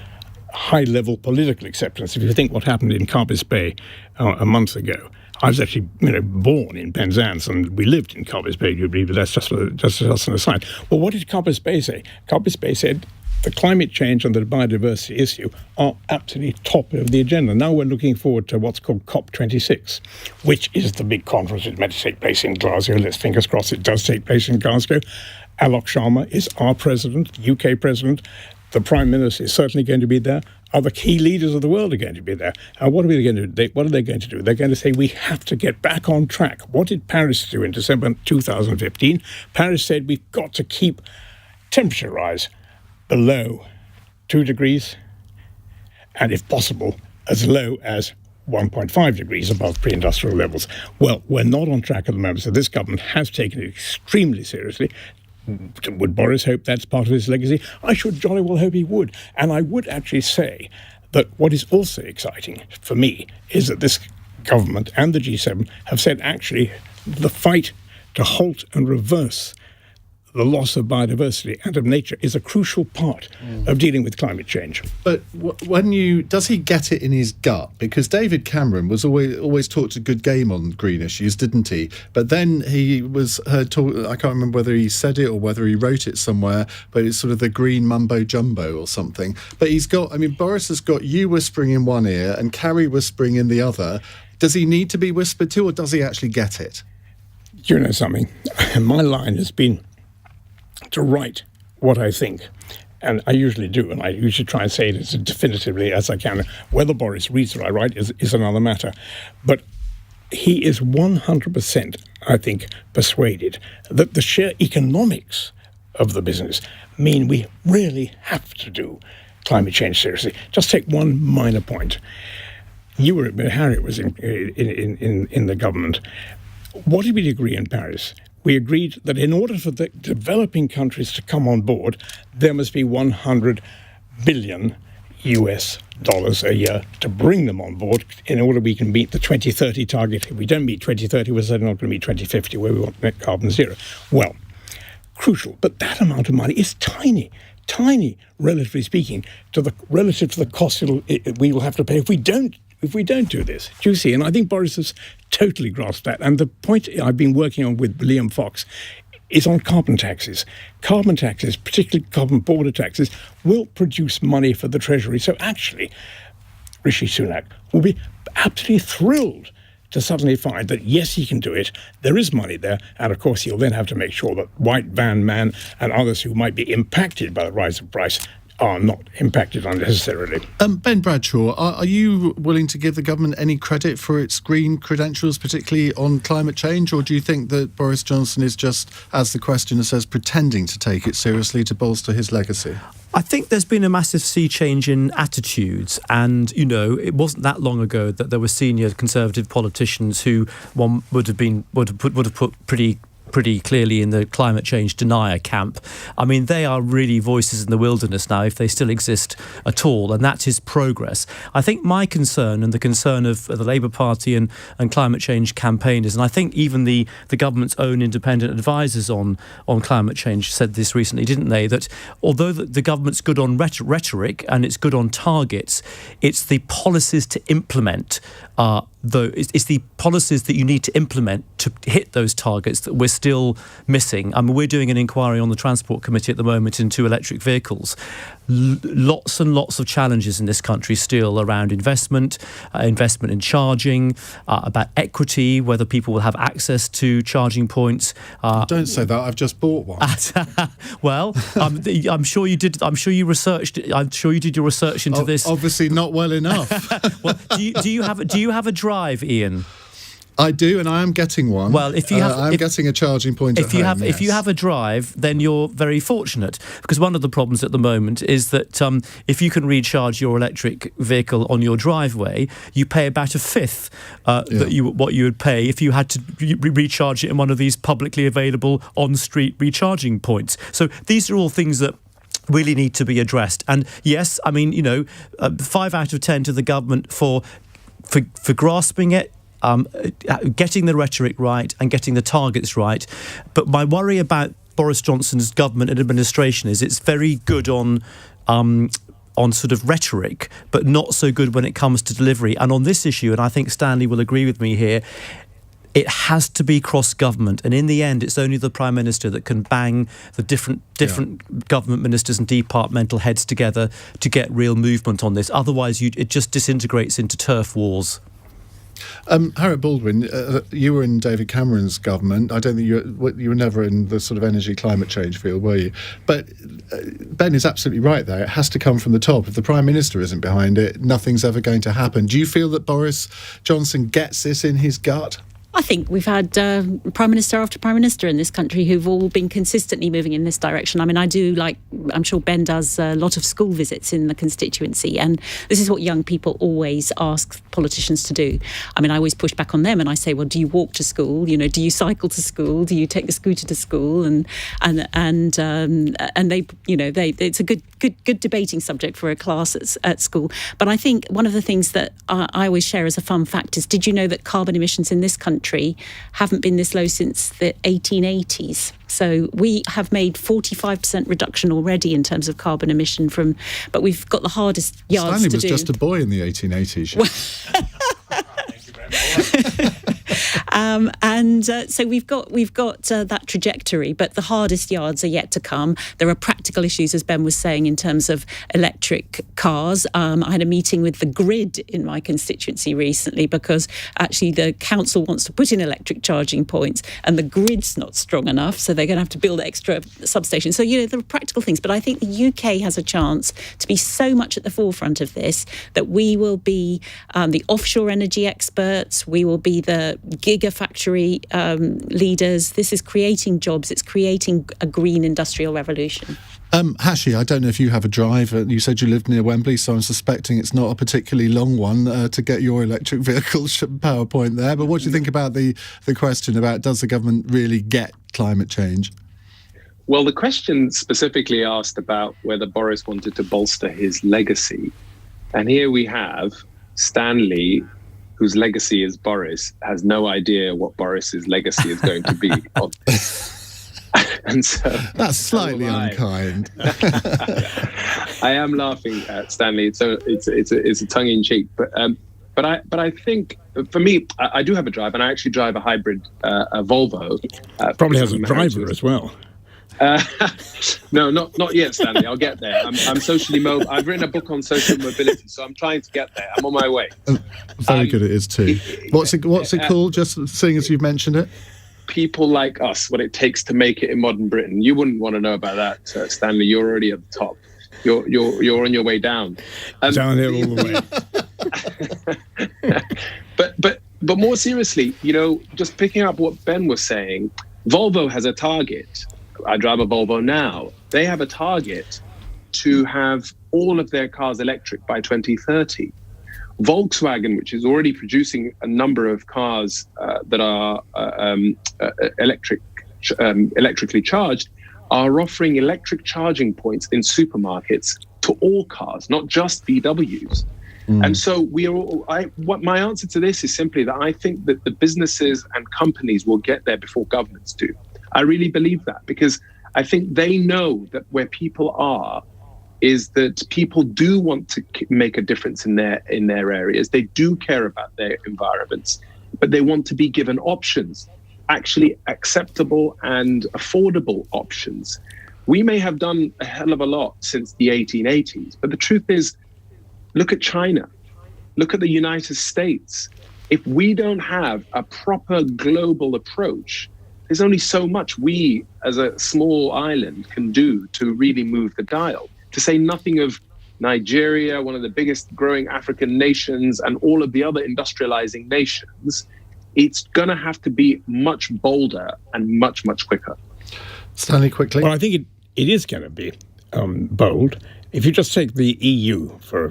Speaker 7: high-level political acceptance. If you think what happened in Carbis Bay a month ago, I was actually, born in Penzance, and we lived in Carbis Bay, you believe, but that's just an aside. Well, what did Carbis Bay say? Carbis Bay said the climate change and the biodiversity issue are absolutely top of the agenda. Now we're looking forward to what's called COP26, which is the big conference that's meant to take place in Glasgow. Let's fingers crossed it does take place in Glasgow. Alok Sharma is our president, the UK president. The Prime Minister is certainly going to be there. Other key leaders of the world are going to be there. And what are they going to do? What are they going to do? They're going to say, we have to get back on track. What did Paris do in December 2015? Paris said we've got to keep temperature rise below 2 degrees, and if possible, as low as 1.5 degrees above pre-industrial levels. Well, we're not on track at the moment, so this government has taken it extremely seriously. Would Boris hope that's part of his legacy? I should jolly well hope he would. And I would actually say that what is also exciting for me is that this government and the G7 have said actually the fight to halt and reverse the loss of biodiversity and of nature is a crucial part of dealing with climate change.
Speaker 1: But does he get it in his gut? Because David Cameron was always talked a good game on green issues, didn't he? But then he was heard talk, I can't remember whether he said it or whether he wrote it somewhere, but it's sort of the green mumbo jumbo or something. But Boris has got you whispering in one ear and Carrie whispering in the other. Does he need to be whispered to, or does he actually get it?
Speaker 7: You know something? My line has been to write what I think. And I usually do, and I usually try and say it as definitively as I can. Whether Boris reads what I write is another matter. But he is 100%, I think, persuaded that the sheer economics of the business mean we really have to do climate change seriously. Just take one minor point. You were, Harriett was in the government. What did we agree in Paris? We agreed that in order for the developing countries to come on board, there must be $100 billion a year to bring them on board in order we can meet the 2030 target. If we don't meet 2030, we're certainly not going to meet 2050, where we want net carbon zero. Well, crucial, but that amount of money is tiny, relatively speaking, relative to the cost we will have to pay if we don't do this. Do you see? And I think Boris has totally grasped that. And the point I've been working on with Liam Fox is on carbon taxes. Carbon taxes, particularly carbon border taxes, will produce money for the Treasury. So actually, Rishi Sunak will be absolutely thrilled to suddenly find that, yes, he can do it, there is money there, and of course he'll then have to make sure that White Van Man and others who might be impacted by the rise of price are not impacted unnecessarily.
Speaker 1: Ben Bradshaw, are you willing to give the government any credit for its green credentials, particularly on climate change, or do you think that Boris Johnson is just, as the questioner says, pretending to take it seriously to bolster his legacy?
Speaker 4: I think there's been a massive sea change in attitudes, and it wasn't that long ago that there were senior Conservative politicians who one would have put pretty clearly in the climate change denier camp. I mean, they are really voices in the wilderness now, if they still exist at all, and that's his progress. I think my concern, and the concern of the Labour Party and climate change campaigners, and I think even the government's own independent advisors on climate change said this recently, didn't they, that although the government's good on rhetoric and it's good on targets, it's the policies to implement it's the policies that you need to implement to hit those targets that we're still missing. I mean, we're doing an inquiry on the Transport Committee at the moment into electric vehicles. Lots and lots of challenges in this country still around investment in charging, about equity, whether people will have access to charging points.
Speaker 1: Don't say that. I've just bought one.
Speaker 4: Well, I'm sure you did. I'm sure you researched. I'm sure you did your research into this.
Speaker 1: Obviously, not well enough.
Speaker 4: Well, do you have a drive, Ian?
Speaker 1: I do, and I am getting one.
Speaker 4: Well, if you have,
Speaker 1: I'm getting a charging point.
Speaker 4: If you have a drive, then you're very fortunate, because one of the problems at the moment is that if you can recharge your electric vehicle on your driveway, you pay about a fifth what you would pay if you had to recharge it in one of these publicly available on-street recharging points. So these are all things that really need to be addressed. And yes, I mean, 5 out of 10 to the government for grasping it, getting the rhetoric right and getting the targets right. But my worry about Boris Johnson's government and administration is it's very good on sort of rhetoric, but not so good when it comes to delivery. And on this issue, and I think Stanley will agree with me here, it has to be cross-government, and in the end, it's only the Prime Minister that can bang the different government ministers and departmental heads together to get real movement on this. Otherwise, it just disintegrates into turf wars.
Speaker 1: Harriett Baldwin, you were in David Cameron's government. I don't think you were never in the sort of energy climate change field, were you? But Ben is absolutely right there. It has to come from the top. If the Prime Minister isn't behind it, nothing's ever going to happen. Do you feel that Boris Johnson gets this in his gut?
Speaker 6: I think we've had Prime Minister after Prime Minister in this country who've all been consistently moving in this direction. I mean, I do, like, I'm sure Ben does, a lot of school visits in the constituency, and this is what young people always ask politicians to do. I mean, I always push back on them and I say, well, do you walk to school? You know, do you cycle to school? Do you take the scooter to school? And they, you know, it's a good debating subject for a class at school. But I think one of the things that I always share as a fun fact is, did you know that carbon emissions in this country haven't been this low since the 1880s? So we have made 45% reduction already in terms of carbon emission but we've got the hardest yards
Speaker 1: Stanley
Speaker 6: to do.
Speaker 1: was just a boy in the 1880s.
Speaker 6: So we've got that trajectory, but the hardest yards are yet to come. There are practical issues, as Ben was saying, in terms of electric cars. I had a meeting with the grid in my constituency recently because actually the council wants to put in electric charging points and the grid's not strong enough, so they're going to have to build extra substations. So, you know, there are practical things, but I think the UK has a chance to be so much at the forefront of this that we will be the offshore energy experts, we will be the gigafactory leaders. This is creating jobs. It's creating a green industrial revolution.
Speaker 1: Hashi, I don't know if you have a drive. You said you lived near Wembley, so I'm suspecting it's not a particularly long one to get your electric vehicle PowerPoint there. But what do you think about the question about, does the government really get climate change?
Speaker 5: Well, the question specifically asked about whether Boris wanted to bolster his legacy. And here we have Stanley, whose legacy is Boris, has no idea what Boris's legacy is going to be. And so
Speaker 1: that's slightly unkind.
Speaker 5: I am laughing at Stanley. So it's a tongue in cheek, but I think for me, I do have a drive, and I actually drive a hybrid, a Volvo.
Speaker 7: Probably has a driver as well.
Speaker 5: No, not yet, Stanley. I'll get there. I'm socially mobile. I've written a book on social mobility, so I'm trying to get there. I'm on my way.
Speaker 1: Very good it is too. What's it called? Just seeing as you've mentioned it.
Speaker 5: People like us, what it takes to make it in modern Britain. You wouldn't want to know about that, Stanley. You're already at the top. You're on your way down.
Speaker 7: Downhill all the
Speaker 5: way. But more seriously, you know, just picking up what Ben was saying, Volvo has a target. I drive a Volvo now. They have a target to have all of their cars electric by 2030. Volkswagen, which is already producing a number of cars that are electrically charged, are offering electric charging points in supermarkets to all cars, not just VWs. And so my answer to this is simply that I think that the businesses and companies will get there before governments do. I really believe that, because I think they know that where people are is that people do want to make a difference in their areas. They do care about their environments, but they want to be given options, actually acceptable and affordable options. We may have done a hell of a lot since the 1880s, but the truth is, look at China, look at the United States. If we don't have a proper global approach, there's only so much we as a small island can do to really move the dial. To say nothing of Nigeria, one of the biggest growing African nations, and all of the other industrializing nations, it's going to have to be much bolder and much, much quicker.
Speaker 1: Stanley, quickly.
Speaker 7: Well, I think it is going to be bold. If you just take the EU for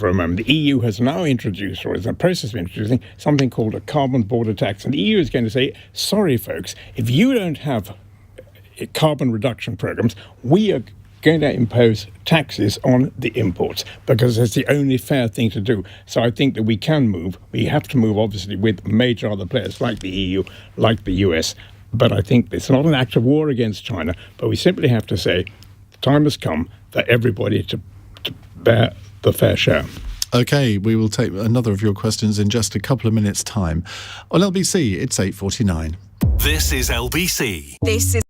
Speaker 7: a moment, the EU has now introduced, or is in the process of introducing, something called a carbon border tax. And the EU is going to say, sorry, folks, if you don't have carbon reduction programs, we are going to impose taxes on the imports, because it's the only fair thing to do. So I think that we can move. We have to move, obviously, with major other players like the EU, like the US. But I think it's not an act of war against China, but we simply have to say the time has come for everybody to bear the fair share.
Speaker 1: OK, we will take another of your questions in just a couple of minutes' time. On LBC, it's 8:49.
Speaker 2: This is LBC.
Speaker 10: This is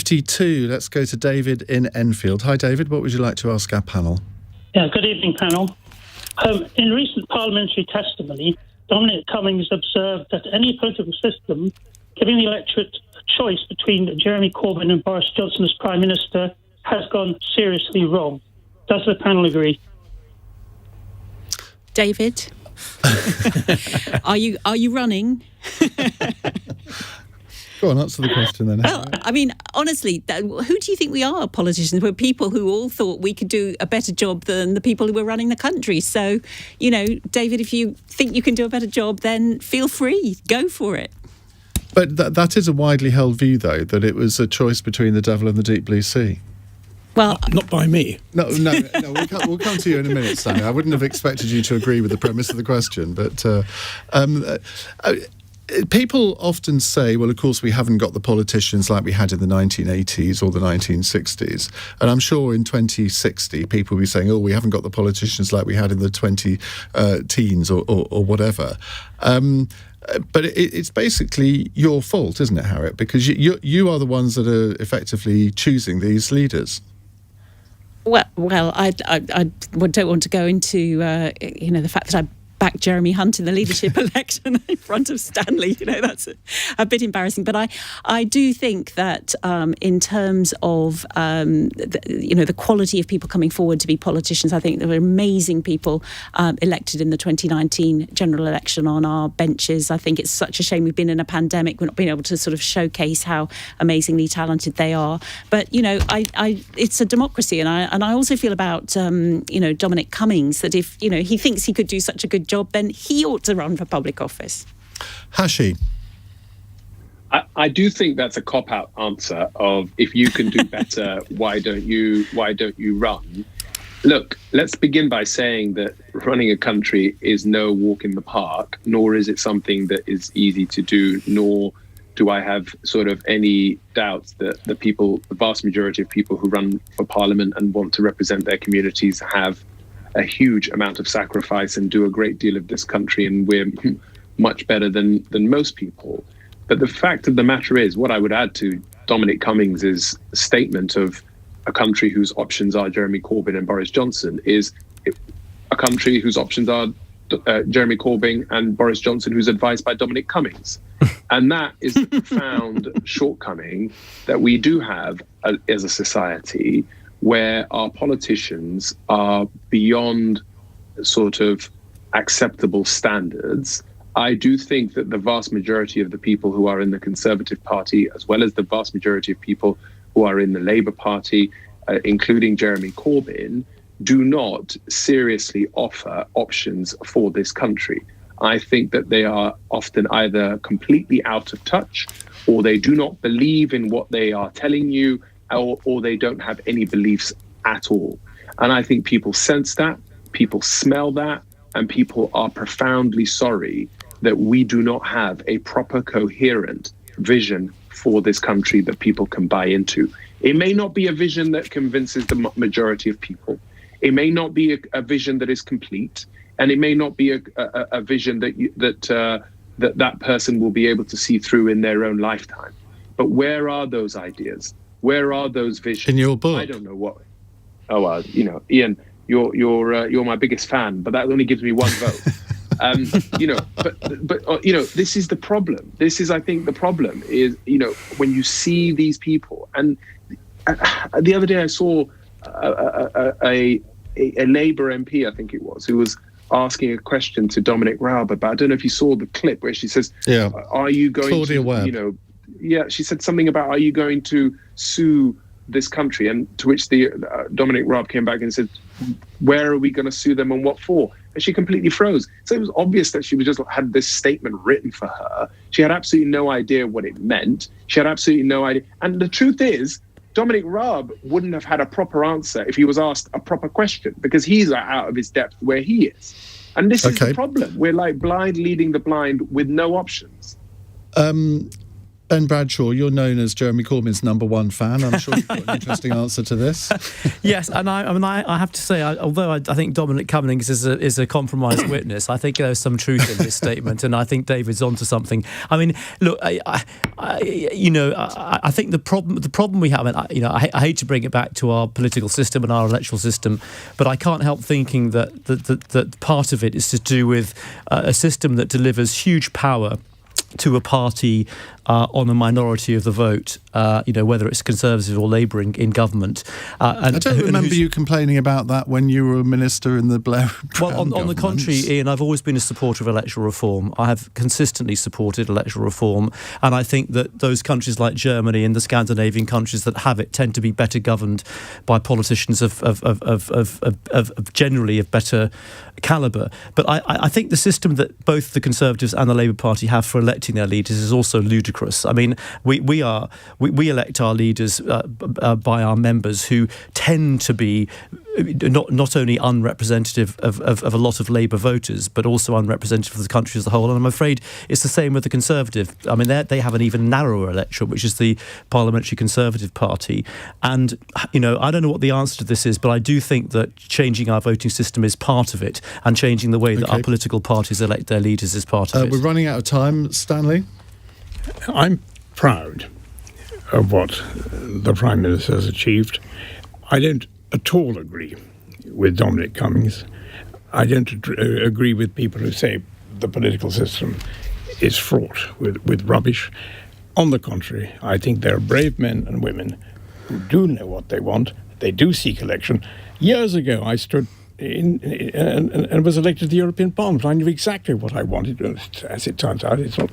Speaker 1: 8:52. Let's go to David in Enfield. Hi, David. What would you like to ask our panel?
Speaker 11: Yeah, good evening, panel. In recent parliamentary testimony, Dominic Cummings observed that any political system giving the electorate a choice between Jeremy Corbyn and Boris Johnson as Prime Minister has gone seriously wrong. Does the panel agree?
Speaker 6: David, are you running?
Speaker 1: Go on, answer the question then.
Speaker 6: Well, I mean, honestly, who do you think we are, politicians? We're people who all thought we could do a better job than the people who were running the country. So, David, if you think you can do a better job, then feel free, go for it.
Speaker 1: But that is a widely held view, though, that it was a choice between the devil and the deep blue sea.
Speaker 6: Well,
Speaker 7: not by me.
Speaker 1: No, we'll come to you in a minute, Stanley. I wouldn't have expected you to agree with the premise of the question, but people often say, well, of course, we haven't got the politicians like we had in the 1980s or the 1960s. And I'm sure in 2060, people will be saying, we haven't got the politicians like we had in the 20-teens or whatever. But it's basically your fault, isn't it, Harriett? Because you are the ones that are effectively choosing these leaders.
Speaker 6: Well, I don't want to go into the fact that I backed Jeremy Hunt in the leadership election in front of Stanley. That's a bit embarrassing. But I do think that in terms of the quality of people coming forward to be politicians, I think there were amazing people elected in the 2019 general election on our benches. I think it's such a shame we've been in a pandemic. We're not being able to sort of showcase how amazingly talented they are. But it's a democracy, and I also feel about Dominic Cummings that if he thinks he could do such a good job, then he ought to run for public office.
Speaker 1: Hashi.
Speaker 5: I do think that's a cop-out answer of if you can do better, why don't you run? Look, let's begin by saying that running a country is no walk in the park, nor is it something that is easy to do, nor do I have sort of any doubts that the vast majority of people who run for Parliament and want to represent their communities have a huge amount of sacrifice and do a great deal of this country, and we're much better than most people. But the fact of the matter is, what I would add to Dominic Cummings' statement of a country whose options are Jeremy Corbyn and Boris Johnson is a country whose options are Jeremy Corbyn and Boris Johnson, who's advised by Dominic Cummings. And that is the profound shortcoming that we do have as a society, where our politicians are beyond sort of acceptable standards. I do think that the vast majority of the people who are in the Conservative Party, as well as the vast majority of people who are in the Labour Party, including Jeremy Corbyn, do not seriously offer options for this country. I think that they are often either completely out of touch, or they do not believe in what they are telling you, or they don't have any beliefs at all. And I think people sense that, people smell that, and people are profoundly sorry that we do not have a proper, coherent vision for this country that people can buy into. It may not be a vision that convinces the majority of people. It may not be a vision that is complete, and it may not be a vision that person will be able to see through in their own lifetime. But where are those ideas? Where are those visions?
Speaker 1: In your book?
Speaker 5: I don't know what. Oh, well, Iain, you're my biggest fan, but that only gives me one vote. But this is the problem. This is, I think, the problem is, when you see these people. And the other day I saw a Labour MP, I think it was, who was asking a question to Dominic Raab about, I don't know if you saw the clip where she says, are you going
Speaker 1: Claudia
Speaker 5: to,
Speaker 1: Webb.
Speaker 5: she said something about, are you going to sue this country? And to which the Dominic Raab came back and said, where are we going to sue them and what for? And she completely froze. So it was obvious that she was just had this statement written for her. She had absolutely no idea what it meant. She had absolutely no idea. And the truth is, Dominic Raab wouldn't have had a proper answer if he was asked a proper question, because he's out of his depth where he is. And this is the problem. We're like blind leading the blind with no options.
Speaker 1: Ben Bradshaw, you're known as Jeremy Corbyn's #1 fan. I'm sure you've got an interesting answer to this.
Speaker 4: Yes, and I have to say, although I think Dominic Cummings is a compromised witness, I think there's some truth in his statement, and I think David's onto something. I mean, look, I think the problem we have, and I hate to bring it back to our political system and our electoral system, but I can't help thinking that part of it is to do with a system that delivers huge power to a party on a minority of the vote, whether it's Conservative or Labour in government.
Speaker 1: I don't remember you complaining about that when you were a minister in the Blair Brown
Speaker 4: Well, on the contrary, Ian, I've always been a supporter of electoral reform. I have consistently supported electoral reform, and I think that those countries like Germany and the Scandinavian countries that have it tend to be better governed by politicians of generally of better calibre. But I think the system that both the Conservatives and the Labour Party have for electing their leaders is also ludicrous. I mean, we elect our leaders by our members, who tend to be not only unrepresentative of a lot of Labour voters, but also unrepresentative of the country as a whole. And I'm afraid it's the same with the Conservative. I mean, they have an even narrower electorate, which is the Parliamentary Conservative Party. And, I don't know what the answer to this is, but I do think that changing our voting system is part of it, and changing the way that our political parties elect their leaders is part of it.
Speaker 1: We're running out of time. Stanley?
Speaker 7: I'm proud of what the Prime Minister has achieved. I don't at all agree with Dominic Cummings. I don't agree with people who say the political system is fraught with rubbish. On the contrary, I think there are brave men and women who do know what they want. They do seek election. Years ago, I stood and was elected to the European Parliament. I knew exactly what I wanted. As it turns out, it's not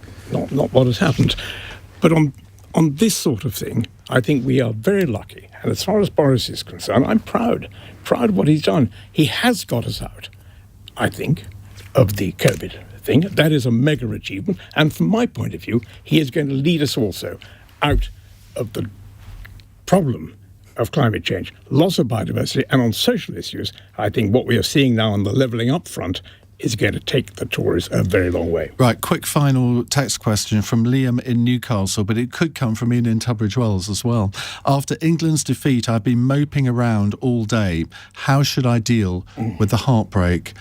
Speaker 7: what has happened. But on this sort of thing, I think we are very lucky. And as far as Boris is concerned, I'm proud of what he's done. He has got us out, I think, of the COVID thing. That is a mega achievement. And from my point of view, he is going to lead us also out of the problem of climate change, loss of biodiversity, and on social issues. I think what we are seeing now on the levelling up front is going to take the Tories a very long way.
Speaker 1: Right, quick final text question from Liam in Newcastle, but it could come from Ian in Tunbridge Wells as well. After England's defeat, I've been moping around all day. How should I deal with the heartbreak?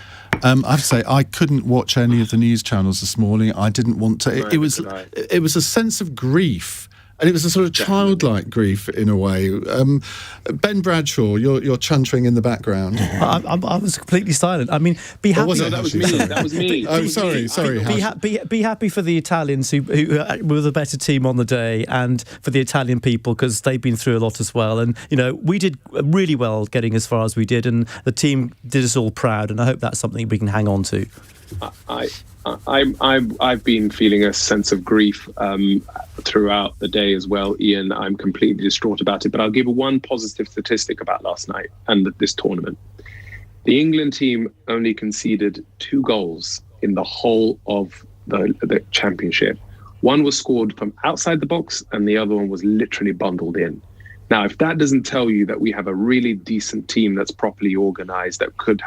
Speaker 1: I have to say, I couldn't watch any of the news channels this morning. I didn't want to. It was a sense of grief. And it was a sort of childlike grief in a way. Ben Bradshaw, you're chuntering in the background.
Speaker 4: I was completely silent. I mean, be happy.
Speaker 5: That was me.
Speaker 1: Oh, sorry.
Speaker 4: Be happy for the Italians who were the better team on the day, and for the Italian people, because they've been through a lot as well. And we did really well getting as far as we did, and the team did us all proud. And I hope that's something we can hang on to.
Speaker 5: I've been feeling a sense of grief throughout the day as well, Ian. I'm completely distraught about it. But I'll give one positive statistic about last night and this tournament. The England team only conceded 2 goals in the whole of the championship. One was scored from outside the box, and the other one was literally bundled in. Now, if that doesn't tell you that we have a really decent team that's properly organised, that could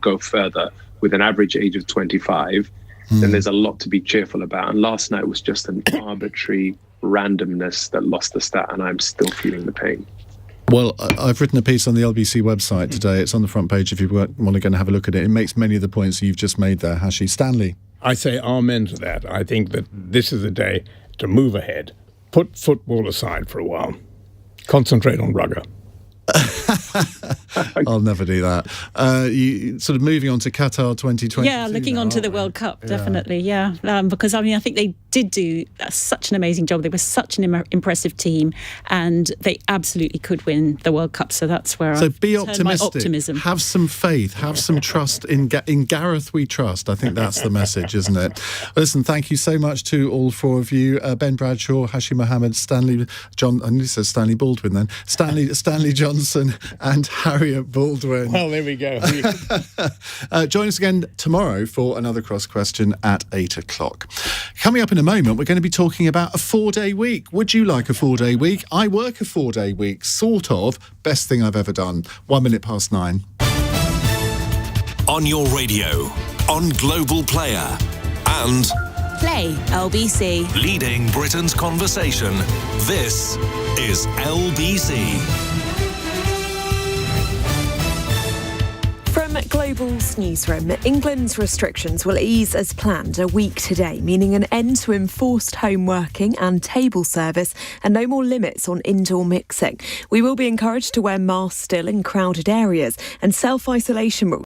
Speaker 5: go further with an average age of 25, then there's a lot to be cheerful about. And last night was just an arbitrary randomness that lost the stat, and I'm still feeling the pain.
Speaker 1: Well, I've written a piece on the LBC website today. It's on the front page if you want to go and have a look at it. It makes many of the points you've just made there, Hashi. Stanley?
Speaker 7: I say amen to that. I think that this is a day to move ahead, put football aside for a while, concentrate on rugger.
Speaker 1: I'll never do that. You sort of moving on to Qatar 2022.
Speaker 6: Yeah, looking on to the World Cup, definitely, because I think they did do such an amazing job. They were such an impressive team, and they absolutely could win the World Cup. So that's where
Speaker 1: be optimistic.
Speaker 6: My optimism.
Speaker 1: Have some faith. Have some trust in Gareth. We trust. I think that's the message, isn't it? Listen, thank you so much to all 4 of you: Ben Bradshaw, Hashi Mohamed, Stanley John. I need to say Stanley Baldwin then. Stanley Johnson and Harriett Baldwin.
Speaker 7: Well, there we go.
Speaker 1: Join us again tomorrow for another Cross Question at 8:00. Coming up in a moment, we're going to be talking about a 4-day week. Would you like a 4-day week? I work a 4-day week, sort of. Best thing I've ever done. 9:01.
Speaker 2: On your radio, on Global Player, and
Speaker 12: Play LBC.
Speaker 2: Leading Britain's conversation. This is LBC.
Speaker 10: From Global's newsroom, England's restrictions will ease as planned a week today, meaning an end to enforced home working and table service and no more limits on indoor mixing. We will be encouraged to wear masks still in crowded areas, and self-isolation rules